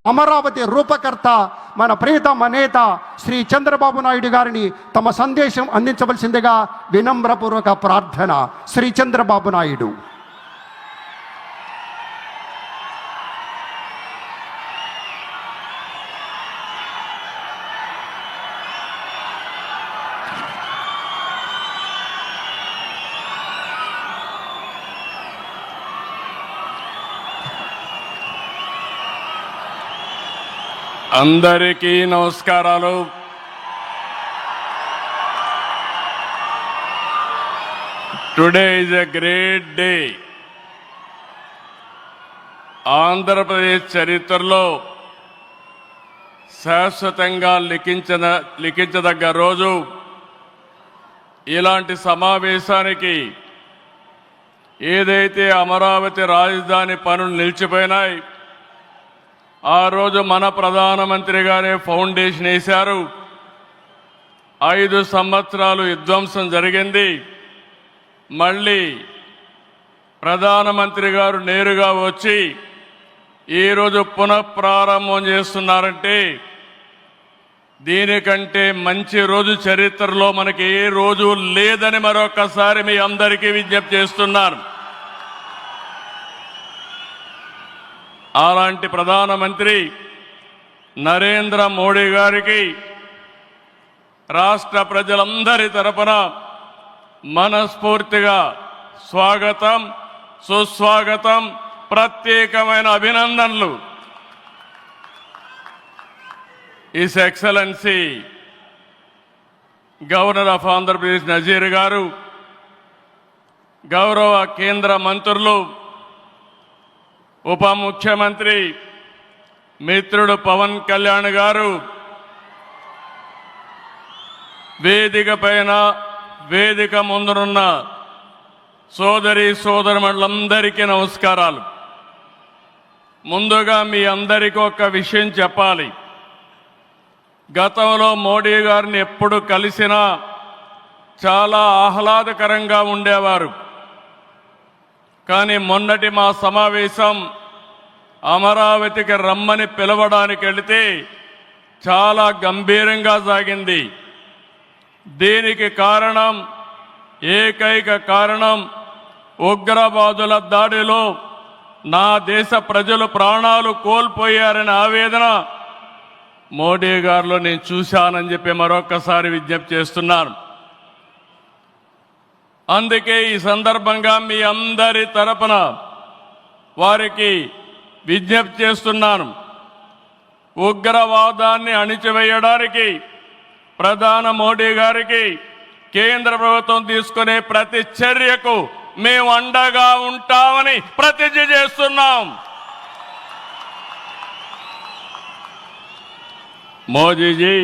అమరావతి రూపకర్త మన ప్రియతమ నేత శ్రీ చంద్రబాబు నాయుడు గారిని తమ సందేశం అందించవలసిందిగా వినమ్రపూర్వక ప్రార్థన. శ్రీ చంద్రబాబు నాయుడు. అందరికీ నమస్కారాలు. Today is a great day. Andhra Pradesh చరిత్రలో శాశ్వతంగా లిఖించదగ్గ రోజు. ఇలాంటి సమావేశానికి ఏదైతే అమరావతి రాజధాని పనులు నిలిచిపోయినాయి, ఆ రోజు మన ప్రధానమంత్రి గారే ఫౌండేషన్ వేశారు. 5 సంవత్సరాలు విధ్వంసం జరిగింది. మళ్ళీ ప్రధానమంత్రి గారు నేరుగా వచ్చి ఈరోజు పునఃప్రారంభం చేస్తున్నారంటే దీనికంటే మంచి రోజు చరిత్రలో మనకి ఏ రోజు లేదని మరొకసారి మీ అందరికీ విజ్ఞప్తి చేస్తున్నాను. అలాంటి ప్రధానమంత్రి నరేంద్ర మోడీ గారికి రాష్ట్ర ప్రజలందరి తరపున మనస్ఫూర్తిగా స్వాగతం, సుస్వాగతం, ప్రత్యేకమైన అభినందనలు. His excellency governor of Andhra Pradesh Nazeer గారు, గౌరవ కేంద్ర మంత్రులు, ఉప ముఖ్యమంత్రి మిత్రుడు పవన్ కళ్యాణ్ గారు, వేదిక పైన వేదిక ముందునున్న సోదరి సోదరులందరికీ నమస్కారాలు. ముందుగా మీ అందరికీ ఒక విషయం చెప్పాలి. గతంలో మోడీ గారిని ఎప్పుడు కలిసినా చాలా ఆహ్లాదకరంగా ఉండేవారు. కానీ మొన్నటి మా సమావేశం అమరావతికి రమ్మని పిలవడానికి వెళితే చాలా గంభీరంగా సాగింది. దీనికి కారణం, ఏకైక కారణం, ఉగ్రవాదుల దాడిలో నా దేశ ప్రజలు ప్రాణాలు కోల్పోయారనే ఆవేదన మోడీ గారిలో నేను చూశానని చెప్పి మరొకసారి విజ్ఞప్తి చేస్తున్నాను. అందుకే ఈ సందర్భంగా మీ అందరి తరపున వారికి విజ్ఞప్తి చేస్తున్నాను. ఉగ్రవాదాన్ని అణిచివేయడానికి ప్రధాని మోడీ గారికి కేంద్ర ప్రభుత్వం తీసుకునే ప్రతి చర్యకు మేము అండగా ఉంటామని ప్రతిజ్ఞ చేస్తున్నాం. మోదీ जी,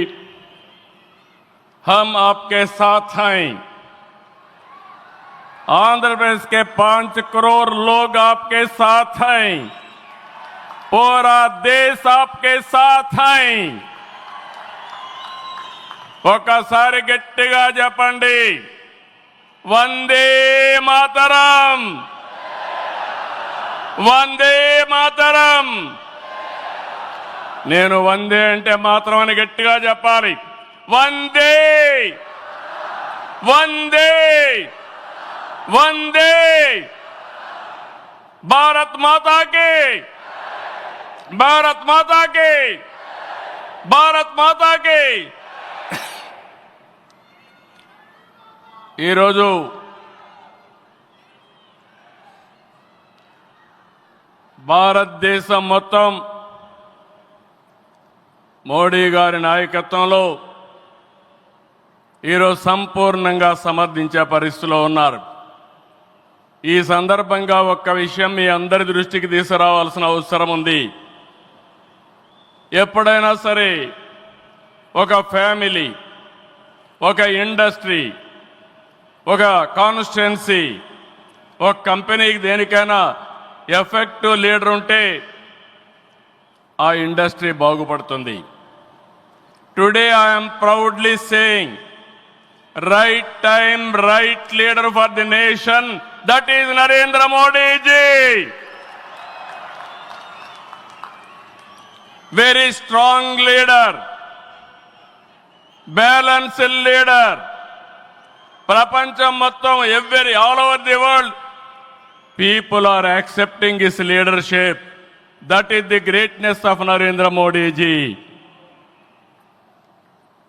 हम आपके साथ हैं. आंध्र प्रदेश के 5 करोड़ लोग आपके साथ हैं. पूरा देश आपके साथ हैं. ఒకసారి గట్టిగా చెప్పండి, వందే మాతరం, వందే మాతరం. నేను వందే అంటే మాత్రం అని గట్టిగా చెప్పాలి. వందే వందే వందే. భారత్ మాతా కి, భారత్ మాతా కి, భారత్ మాతా కి. ఈరోజు భారతదేశం మొత్తం మోడీ గారి నాయకత్వంలో ఈరోజు సంపూర్ణంగా సమర్థించే పరిస్థితిలో ఉన్నారు. ఈ సందర్భంగా ఒక్క విషయం మీ అందరి దృష్టికి తీసుకురావాల్సిన అవసరం ఉంది. ఎప్పుడైనా సరే ఒక ఫ్యామిలీ, ఒక ఇండస్ట్రీ, ఒక కాన్స్టిట్యుయెన్సీ, ఒక కంపెనీకి దేనికైనా ఎఫెక్టివ్ లీడర్ ఉంటే ఆ ఇండస్ట్రీ బాగుపడుతుంది. Today I'm proudly saying, right time, right leader for the nation, that is Narendra Modi ji. very strong leader, balanced leader. Prapancham mottam, all over the world, people are accepting his leadership. That is the greatness of Narendra Modi ji.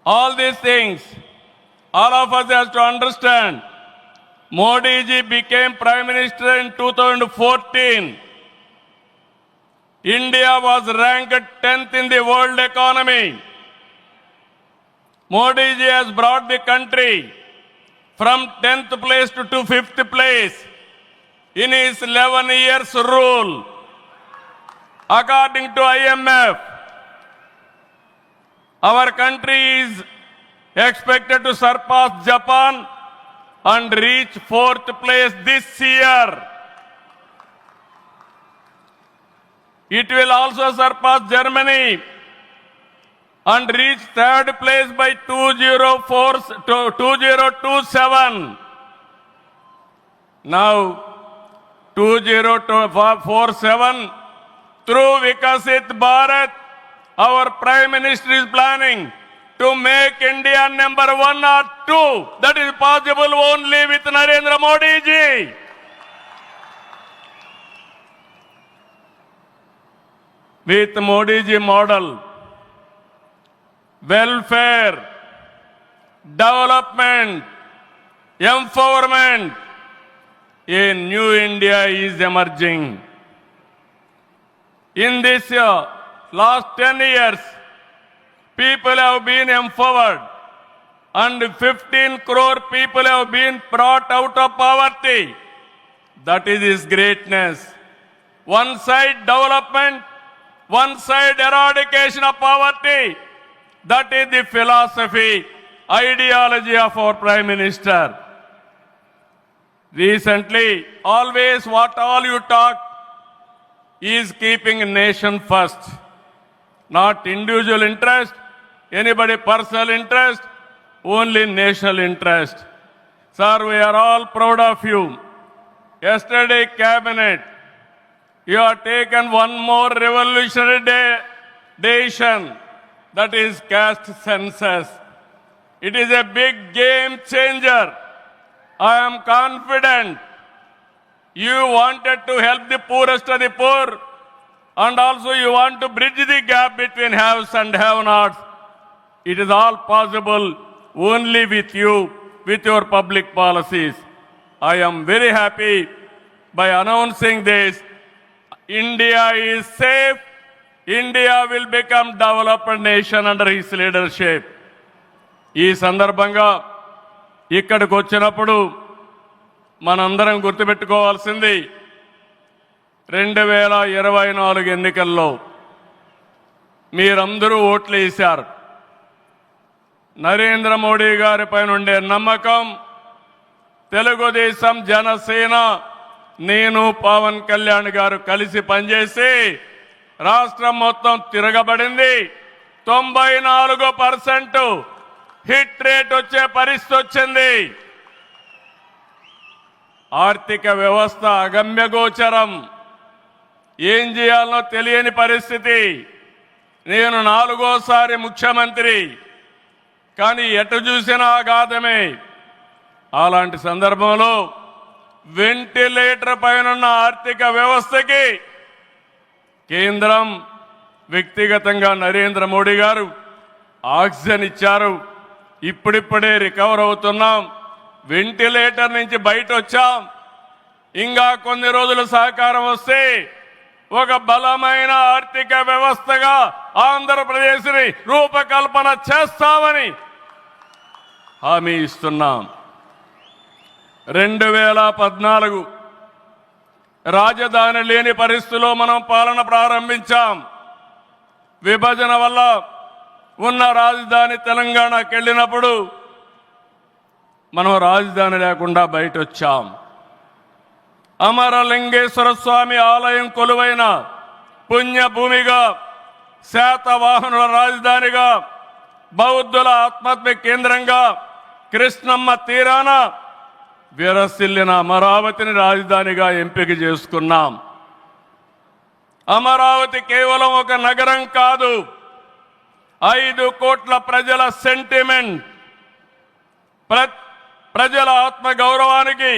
All these things, all of us have to understand. Modi ji became Prime Minister in 2014. India was ranked 10th in the world economy. Modi ji has brought the country from 10th place to 5th place in his 11 years rule. According to IMF, our country is expected to surpass Japan and reach 4th place this year. It will also surpass Germany and reach 3rd place by 2027. Now, 2047, through Vikasit Bharat, our Prime Minister is planning to make India number 1 or 2. That is possible only with Narendra Modi ji. With Modi ji model, welfare, development, empowerment, a new India is emerging. In this last 10 years, people have been empowered and 15 crore people have been brought out of poverty. That is his greatness. One side development, one side eradication of poverty. That is the philosophy, ideology of our Prime Minister. Recently, always what all you talk is keeping nation first, not individual interest, anybody personal interest, only national interest. Sir, we are all proud of you. Yesterday, cabinet, you have taken one more revolutionary decision, that is caste census. It is a big game changer. I am confident you wanted to help the poorest of the poor, and also you want to bridge the gap between haves and have-nots. It is all possible only with you, with your public policies. I am very happy by announcing this. India is safe. India will become developed nation under his leadership. ఈ సందర్భంగా ఇక్కడికి వచ్చినప్పుడు మనందరం గుర్తుపెట్టుకోవాల్సింది 2024 ఎన్నికల్లో మీరందరూ ఓట్లు వేశారు. నరేంద్ర మోడీ గారిపై ఉండే నమ్మకం, తెలుగుదేశం, జనసేన, నేను, పవన్ కళ్యాణ్ గారు కలిసి పనిచేసి రాష్ట్రం మొత్తం తిరగబడింది. 94% హిట్ రేట్ వచ్చే పరిస్థితి వచ్చింది. ఆర్థిక వ్యవస్థ అగమ్యగోచరం, ఏం చేయాలనో తెలియని పరిస్థితి. నేను 4వ సారి ముఖ్యమంత్రి, కానీ ఎటు చూసినా ఆఘాతమే. అలాంటి సందర్భంలో వెంటిలేటర్ పైనున్న ఆర్థిక వ్యవస్థకి కేంద్రం, వ్యక్తిగతంగా నరేంద్ర మోడీ గారు ఆక్సిజన్ ఇచ్చారు. ఇప్పుడిప్పుడే రికవర్ అవుతున్నాం, వెంటిలేటర్ నుంచి బయట వచ్చాం. ఇంకా కొన్ని రోజులు సహకారం వస్తే ఒక బలమైన ఆర్థిక వ్యవస్థగా ఆంధ్రప్రదేశ్ని రూపకల్పన చేస్తామని హామీ ఇస్తున్నాం. 2014 రాజధాని లేని పరిస్థితిలో మనం పాలన ప్రారంభించాం. విభజన వల్ల ఉన్న రాజధాని తెలంగాణకి వెళ్ళినప్పుడు మనం రాజధాని లేకుండా బయట వచ్చాం. అమరలింగేశ్వర స్వామి ఆలయం కొలువైన పుణ్యభూమిగా, శాతవాహనుల రాజధానిగా, బౌద్ధుల ఆత్మహత్య కేంద్రంగా, కృష్ణమ్మ తీరాన విరసిల్లిన అమరావతిని రాజధానిగా ఎంపిక చేసుకున్నాం. అమరావతి కేవలం ఒక నగరం కాదు, 5 కోట్ల ప్రజల సెంటిమెంట్. ప్రజల ఆత్మ గౌరవానికి,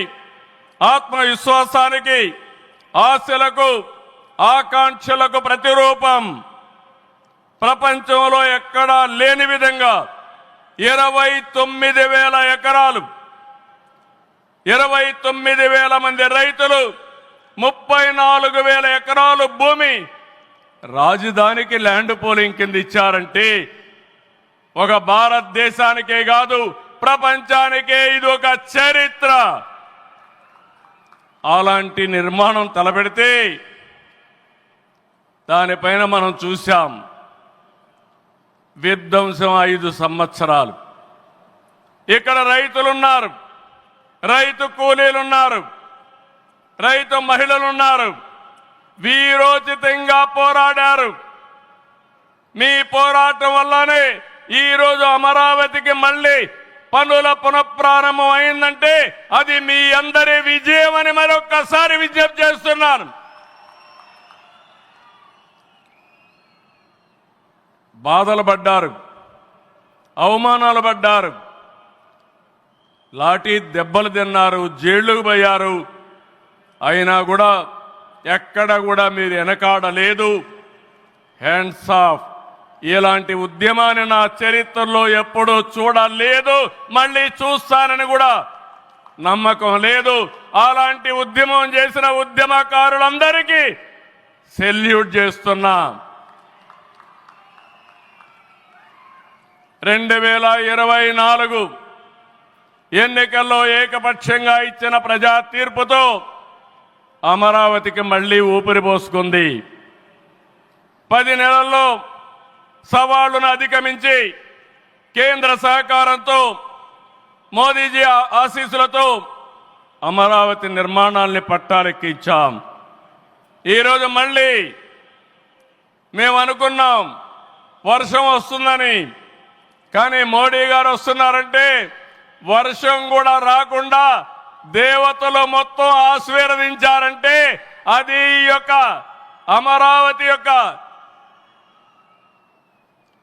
ఆత్మవిశ్వాసానికి, ఆశలకు, ఆకాంక్షలకు ప్రతిరూపం. ప్రపంచంలో ఎక్కడా లేని విధంగా 29,000 ఎకరాలు, 29,000 మంది రైతులు, 34,000 ఎకరాలు భూమి రాజధానికి ల్యాండ్ పోలింగ్ కింద ఇచ్చారంటే ఒక భారతదేశానికే కాదు ప్రపంచానికే ఇది ఒక చరిత్ర. అలాంటి నిర్మాణం తలపెడితే దానిపైన మనం చూశాం విధ్వంసం 5 సంవత్సరాలు. ఇక్కడ రైతులున్నారు, రైతు కూలీలున్నారు, రైతు మహిళలున్నారు, వీరోచితంగా పోరాడారు. మీ పోరాటం వల్లనే ఈరోజు అమరావతికి మళ్ళీ పనుల పునఃప్రారంభం అయిందంటే అది మీ అందరి విజయం అని మరొక్కసారి విజ్ఞప్తి చేస్తున్నాను. బాధలు పడ్డారు, అవమానాలు పడ్డారు, లాఠీ దెబ్బలు తిన్నారు, జైళ్లకు పోయారు. అయినా కూడా ఎక్కడ కూడా మీరు వెనకాడలేదు. Hands of. ఇలాంటి ఉద్యమాన్ని నా చరిత్రలో ఎప్పుడూ చూడలేదు, మళ్ళీ చూస్తానని కూడా నమ్మకం లేదు. అలాంటి ఉద్యమం చేసిన ఉద్యమకారులందరికీ సెల్యూట్ చేస్తున్నా. 2024 ఎన్నికల్లో ఏకపక్షంగా ఇచ్చిన ప్రజా తీర్పుతో అమరావతికి మళ్లీ ఊపిరి పోసుకుంది. 10 నెలల్లో సవాళ్లను అధిగమించి కేంద్ర సహకారంతో, మోదీజీ ఆశీస్సులతో అమరావతి నిర్మాణాల్ని పట్టాలెక్కించాం. ఈరోజు మళ్ళీ మేము అనుకున్నాం వర్షం వస్తుందని, కానీ మోడీ గారు వస్తున్నారంటే వర్షం కూడా రాకుండా దేవతలు మొత్తం ఆశీర్వదించారంటే అది ఈ యొక్క అమరావతి యొక్క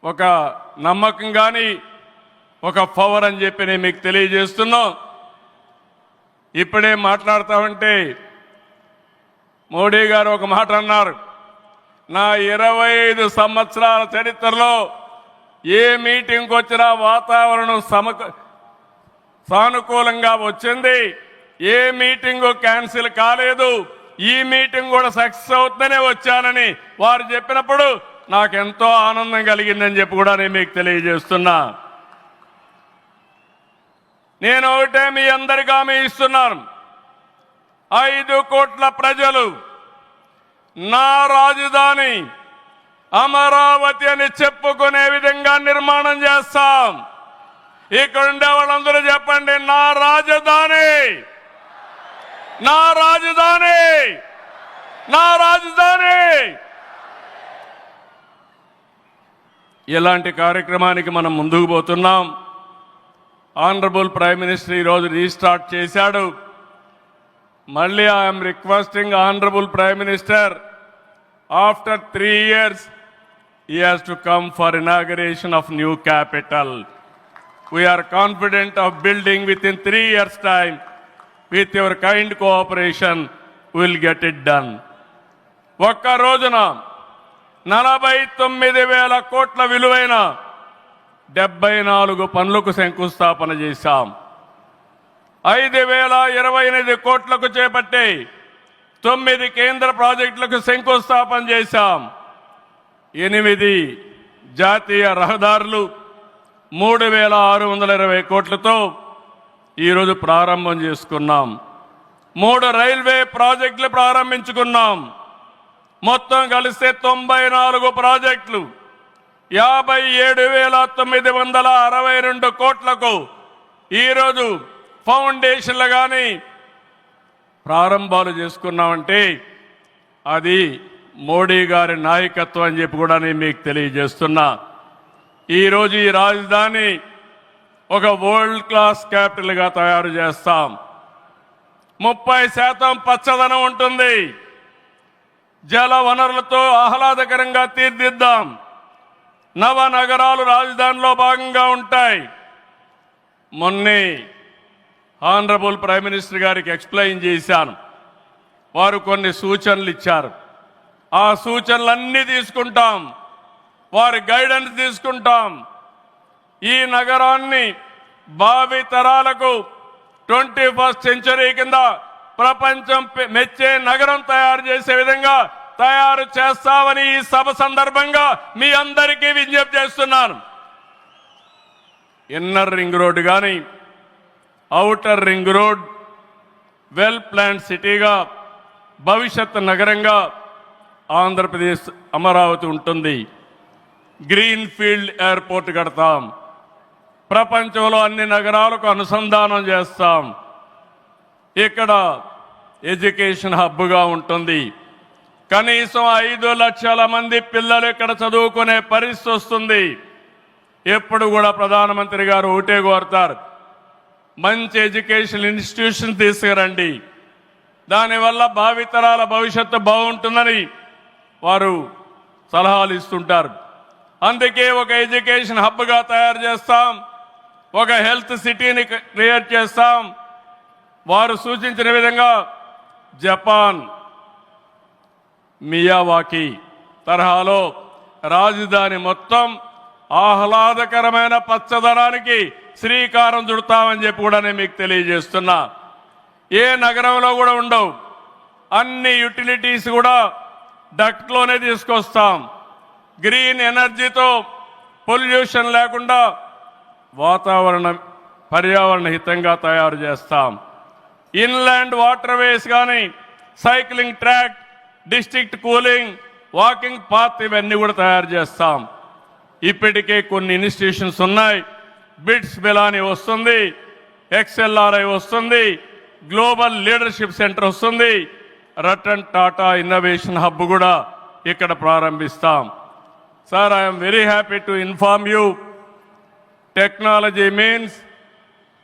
ఒక నమ్మకం కానీ ఒక పవర్ అని చెప్పి నేను మీకు తెలియజేస్తున్నాం. ఇప్పుడే మాట్లాడుతామంటే మోడీ గారు ఒక మాట అన్నారు, నా 25 సంవత్సరాల చరిత్రలో ఏ మీటింగ్కి వచ్చినా వాతావరణం సానుకూలంగా వచ్చింది, ఏ మీటింగు క్యాన్సిల్ కాలేదు, ఈ మీటింగ్ కూడా సక్సెస్ అవుతుందనే వచ్చానని వారు చెప్పినప్పుడు నాకెంతో ఆనందం కలిగిందని చెప్పి కూడా నేను మీకు తెలియజేస్తున్నా. నేను ఒకటే మీ అందరికీ హామీ ఇస్తున్నాను, 5 కోట్ల ప్రజలు నా రాజధాని అమరావతి అని చెప్పుకునే విధంగా నిర్మాణం చేస్తాం. ఇక్కడ ఉండే వాళ్ళందరూ చెప్పండి, నా రాజధాని, నా రాజధాని, నా రాజధాని. ఇలాంటి కార్యక్రమానికి మనం ముందుకు పోతున్నాం. ఆనరబుల్ ప్రైమ్ మినిస్టర్ ఈరోజు రీస్టార్ట్ చేశాడు. మళ్ళీ I'm requesting honourable prime minister, after 3 years he has to come for inauguration of new capital. We are confident of building within 3 years' time. With your kind cooperation, we will get it done. ఒక్క రోజున 49,000 కోట్ల విలువైన 74 పనులకు శంకుస్థాపన చేశాం. 5,028 కోట్లకు చేపట్టి 9 కేంద్ర ప్రాజెక్టులకు శంకుస్థాపన చేశాం. 8 జాతీయ రహదారులు 3,620 కోట్లతో ఈరోజు ప్రారంభం చేసుకున్నాం. 3 రైల్వే ప్రాజెక్టులు ప్రారంభించుకున్నాం. మొత్తం కలిస్తే 94 ప్రాజెక్టులు 57,962 కోట్లకు ఈరోజు ఫౌండేషన్లు కానీ ప్రారంభాలు చేసుకున్నామంటే అది మోడీ గారి నాయకత్వం అని చెప్పి కూడా నేను మీకు తెలియజేస్తున్నా. ఈరోజు ఈ రాజధాని ఒక వరల్డ్ క్లాస్ క్యాపిటల్గా తయారు చేస్తాం. 30% పచ్చదనం ఉంటుంది. జల వనరులతో ఆహ్లాదకరంగా తీర్చిదిద్దాం. నవ నగరాలు రాజధానిలో భాగంగా ఉంటాయి. మొన్నే ఆనరబుల్ ప్రైమ్ మినిస్టర్ గారికి ఎక్స్ప్లెయిన్ చేశాను. వారు కొన్ని సూచనలు ఇచ్చారు. ఆ సూచనలన్నీ తీసుకుంటాం. వారి గైడెన్స్ తీసుకుంటాం. ఈ నగరాన్ని భావి తరాలకు 21st సెంచరీ కింద ప్రపంచం మెచ్చే నగరం తయారు చేసే విధంగా తయారు చేస్తామని ఈ సభ సందర్భంగా మీ అందరికీ విజ్ఞప్తి చేస్తున్నాను. ఇన్నర్ రింగ్ రోడ్ కానీ outer ring road well plan సిటీగా భవిష్యత్ నగరంగా ఆంధ్రప్రదేశ్ అమరావతి ఉంటుంది. గ్రీన్ ఫీల్డ్ ఎయిర్పోర్ట్ కడతాం. ప్రపంచంలో అన్ని నగరాలకు అనుసంధానం చేస్తాం. ఇక్కడ ఎడ్యుకేషన్ హబ్గా ఉంటుంది. కనీసం 5 లక్షల మంది పిల్లలు ఇక్కడ చదువుకునే పరిస్థితి వస్తుంది. ఎప్పుడు కూడా ప్రధానమంత్రి గారు ఒకటే కోరుతారు, మంచి ఎడ్యుకేషన్ ఇన్స్టిట్యూషన్ తీసుకురండి, దానివల్ల భావితరాల భవిష్యత్తు బాగుంటుందని వారు సలహాలు ఇస్తుంటారు. అందుకే ఒక ఎడ్యుకేషన్ హబ్గా తయారు చేస్తాం. ఒక హెల్త్ సిటీని క్రియేట్ చేస్తాం. వారు సూచించిన విధంగా జపాన్ మియావాకి తరహాలో రాజధాని మొత్తం ఆహ్లాదకరమైన పచ్చదనానికి శ్రీకారం చుడతామని చెప్పి కూడా నేను మీకు తెలియజేస్తున్నా. ఏ నగరంలో కూడా ఉండవు. అన్ని యుటిలిటీస్ కూడా డక్ట్లోనే తీసుకొస్తాం. గ్రీన్ ఎనర్జీతో పొల్యూషన్ లేకుండా పర్యావరణ హితంగా తయారు చేస్తాం. ఇన్లాండ్ వాటర్ వేస్ కానీ cycling track, district cooling, walking path ఇవన్నీ కూడా తయారు చేస్తాం. ఇప్పటికే కొన్ని ఇన్స్టిట్యూషన్స్ ఉన్నాయి. బిట్స్ బిలాని వస్తుంది, XLRI వస్తుంది, గ్లోబల్ లీడర్షిప్ సెంటర్ వస్తుంది, రతన్ టాటా ఇన్నోవేషన్ హబ్ కూడా ఇక్కడ ప్రారంభిస్తాం. Sir, I'm very happy to inform you, technology means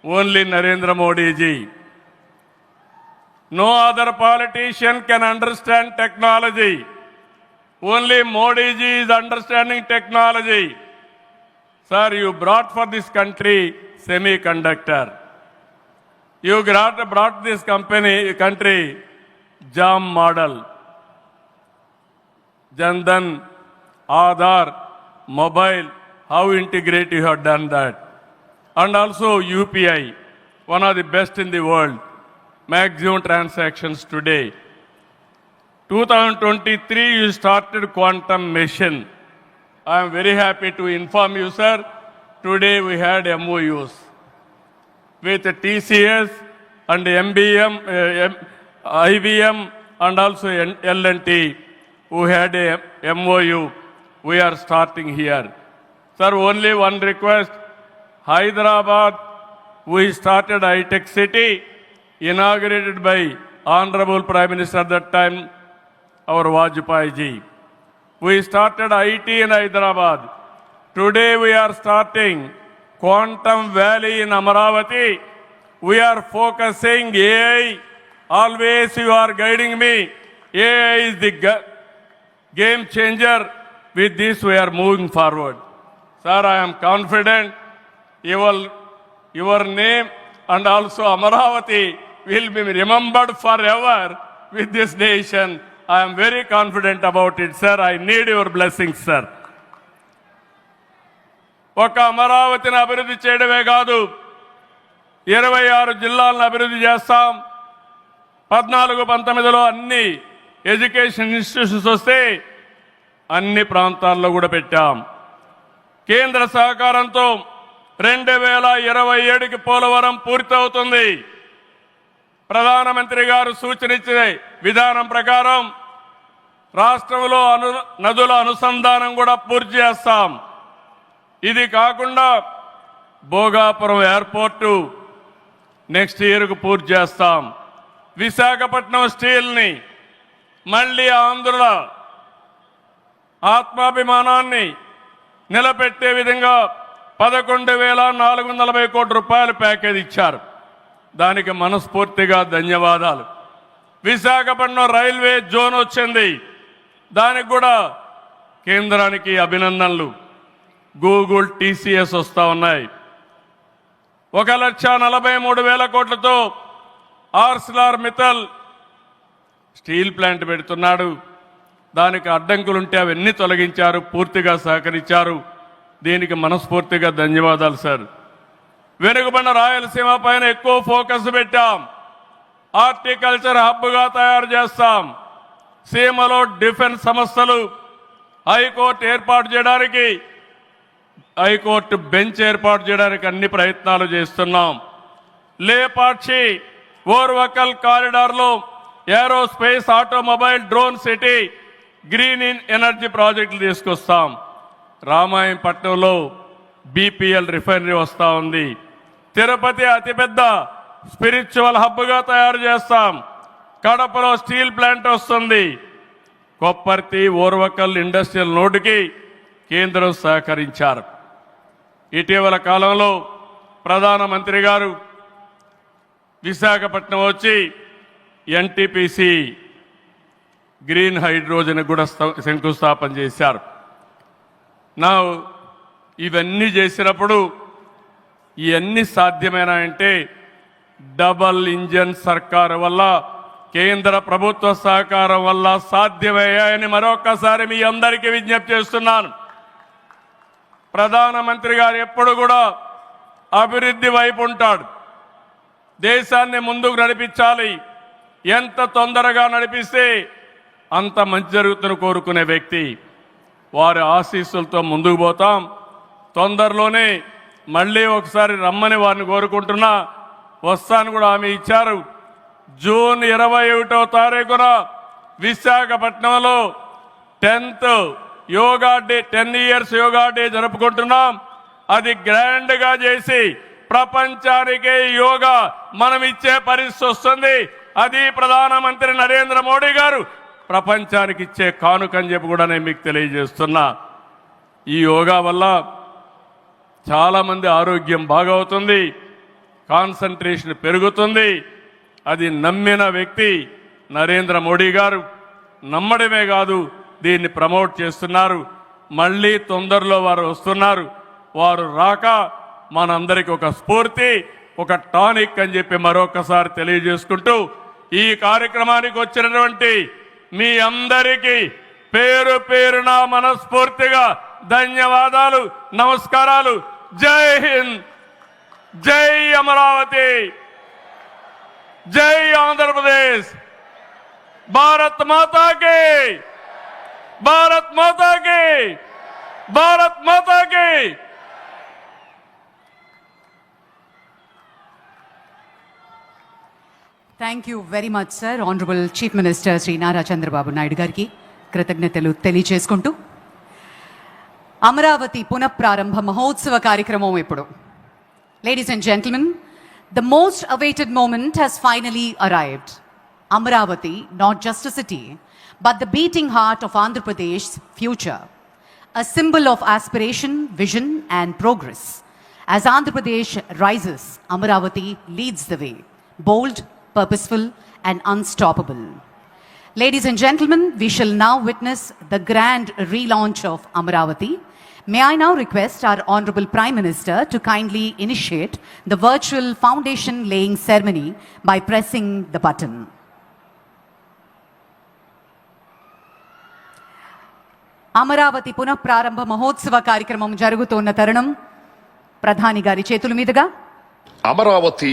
only Narendra Modi ji. No other politician can understand technology. Only Modi ji is understanding technology. Sir, you brought for this country semiconductor. You brought this country JAM model. Jandan, Aadhaar, mobile, how integrate you have done that. And also UPI, one of the best in the world. Maximum transactions today. 2023 you started quantum mission. I am very happy to inform you, sir. Today we had MOUs with TCS and MBM, IBM and also L&T who had a MOU. We are starting here. Sir, only one request. Hyderabad, we started high-tech city, inaugurated by Honorable Prime Minister at that time, our Vajpayee ji. We started IT in Hyderabad. Today we are starting Quantum Valley in Amaravati. We are focusing AI. Always you are guiding me. AI is the game changer. With this we are moving forward. Sir, I am confident your name and also Amaravati will be remembered forever with this nation. I am very confident about it, sir. I need your blessings, sir. ఒక అమరావతిని అభివృద్ధి చేయడమే కాదు, 26 జిల్లాలను అభివృద్ధి చేస్తాం. 14-19లో అన్ని education institutions వస్తే అన్ని ప్రాంతాల్లో కూడా పెట్టాం. కేంద్ర సహకారంతో 2027కి పోలవరం పూర్తవుతుంది. ప్రధానమంత్రి గారు సూచనిచ్చే విధానం ప్రకారం రాష్ట్రంలో నదుల అనుసంధానం కూడా పూర్తి చేస్తాం. ఇది కాకుండా భోగాపురం ఎయిర్పోర్టు నెక్స్ట్ ఇయర్కు పూర్తి చేస్తాం. విశాఖపట్నం స్టీల్ని మళ్ళీ ఆంధ్రుల ఆత్మాభిమానాన్ని నిలబెట్టే విధంగా 11,440 కోట్ల రూపాయల ప్యాకేజ్ ఇచ్చారు. దానికి మనస్ఫూర్తిగా ధన్యవాదాలు. విశాఖపట్నం రైల్వే జోన్ వచ్చింది. దానికి కూడా కేంద్రానికి అభినందనలు. గూగుల్, టీసీఎస్ వస్తూ ఉన్నాయి. 1,43,000 కోట్లతో ఆర్సిలార్ మిత్తల్ స్టీల్ ప్లాంట్ పెడుతున్నాడు. దానికి అడ్డంకులుంటే అవన్నీ తొలగించారు, పూర్తిగా సహకరించారు. దీనికి మనస్ఫూర్తిగా ధన్యవాదాలు సార్. వెనుకబడిన రాయలసీమ పైన ఎక్కువ ఫోకస్ పెట్టాం. హార్టికల్చర్ హబ్గా తయారు చేస్తాం. సీమలో డిఫెన్స్ సంస్థలు, హైకోర్టు ఏర్పాటు చేయడానికి, హైకోర్టు బెంచ్ ఏర్పాటు చేయడానికి అన్ని ప్రయత్నాలు చేస్తున్నాం. లేపాక్షి ఓర్వకల్ కారిడార్లో aerospace, automobile, drone city, green energy ప్రాజెక్టులు తీసుకొస్తాం. రామాయంపట్నంలో బీపీఎల్ రిఫైనరీ వస్తూ ఉంది. తిరుపతి అతిపెద్ద స్పిరిచువల్ హబ్గా తయారు చేస్తాం. కడపలో స్టీల్ ప్లాంట్ వస్తుంది. కొప్పర్తి, ఓర్వకల్ ఇండస్ట్రియల్ నోటుకి కేంద్రం సహకరించారు. ఇటీవల కాలంలో ప్రధానమంత్రి గారు విశాఖపట్నం వచ్చి ఎన్టీపీసీ గ్రీన్ హైడ్రోజన్ కూడా శంకుస్థాపన చేశారు. నా ఇవన్నీ చేసినప్పుడు ఇవన్నీ సాధ్యమేనా అంటే డబల్ ఇంజన్ సర్కారు వల్ల, కేంద్ర ప్రభుత్వ సహకారం వల్ల సాధ్యమయ్యాయని మరొక్కసారి మీ అందరికీ విజ్ఞప్తి చేస్తున్నాను. ప్రధానమంత్రి గారు ఎప్పుడు కూడా అభివృద్ధి వైపు ఉంటాడు. దేశాన్ని ముందుకు నడిపించాలి. ఎంత తొందరగా నడిపిస్తే అంత మంచి జరుగుతుందని కోరుకునే వ్యక్తి. వారి ఆశీస్సులతో ముందుకు పోతాం. తొందరలోనే మళ్ళీ ఒకసారి రమ్మని వారిని కోరుకుంటున్నా. వస్తాను కూడా హామీ ఇచ్చారు. జూన్ 21వ తారీఖున విశాఖపట్నంలో 10th yoga day, 10 years yoga day జరుపుకుంటున్నాం. అది గ్రాండ్గా చేసి ప్రపంచానికే యోగా మనం ఇచ్చే పరిస్థితి వస్తుంది. అది ప్రధానమంత్రి నరేంద్ర మోడీ గారు ప్రపంచానికి ఇచ్చే కానుకని చెప్పి కూడా నేను మీకు తెలియజేస్తున్నా. ఈ యోగా వల్ల చాలామంది ఆరోగ్యం బాగవుతుంది, కాన్సంట్రేషన్ పెరుగుతుంది. అది నమ్మిన వ్యక్తి నరేంద్ర మోడీ గారు. నమ్మడమే కాదు, దీన్ని ప్రమోట్ చేస్తున్నారు. మళ్ళీ తొందరలో వారు వస్తున్నారు. వారు రాక మనందరికీ ఒక స్ఫూర్తి, ఒక టానిక్ అని చెప్పి మరొకసారి తెలియజేసుకుంటూ ఈ కార్యక్రమానికి వచ్చినటువంటి మీ అందరికీ పేరు పేరున మనస్ఫూర్తిగా ధన్యవాదాలు, నమస్కారాలు. జై హింద్, జై అమరావతి, జై ఆంధ్రప్రదేశ్, భారత్ మాతా కి, భారత్ మాతా కి, భారత్ మాతా కి. Thank you very much sir. Honourable chief minister Shri Nara Chandrababu Naidu గారికి కృతజ్ఞతలు తెలియజేసుకుంటూ అమరావతి పునఃప్రారంభ మహోత్సవ కార్యక్రమం ఇప్పుడు. Ladies and gentlemen, the most awaited moment has finally arrived. Amaravati, not just a city, but the beating heart of Andhra Pradesh's future. A symbol of aspiration, vision and progress. As Andhra Pradesh rises, Amaravati leads the way. Bold, purposeful and unstoppable. Ladies and gentlemen, we shall now witness the grand relaunch of Amaravati. May I now request our Honorable Prime Minister to kindly initiate the virtual foundation laying ceremony by pressing the button. Amaravati పునఃప్రారంభ మహోత్సవ కార్యక్రమం జరుగుతున్న తరుణం ప్రధాని గారి చేతుల మీదుగా అమరావతి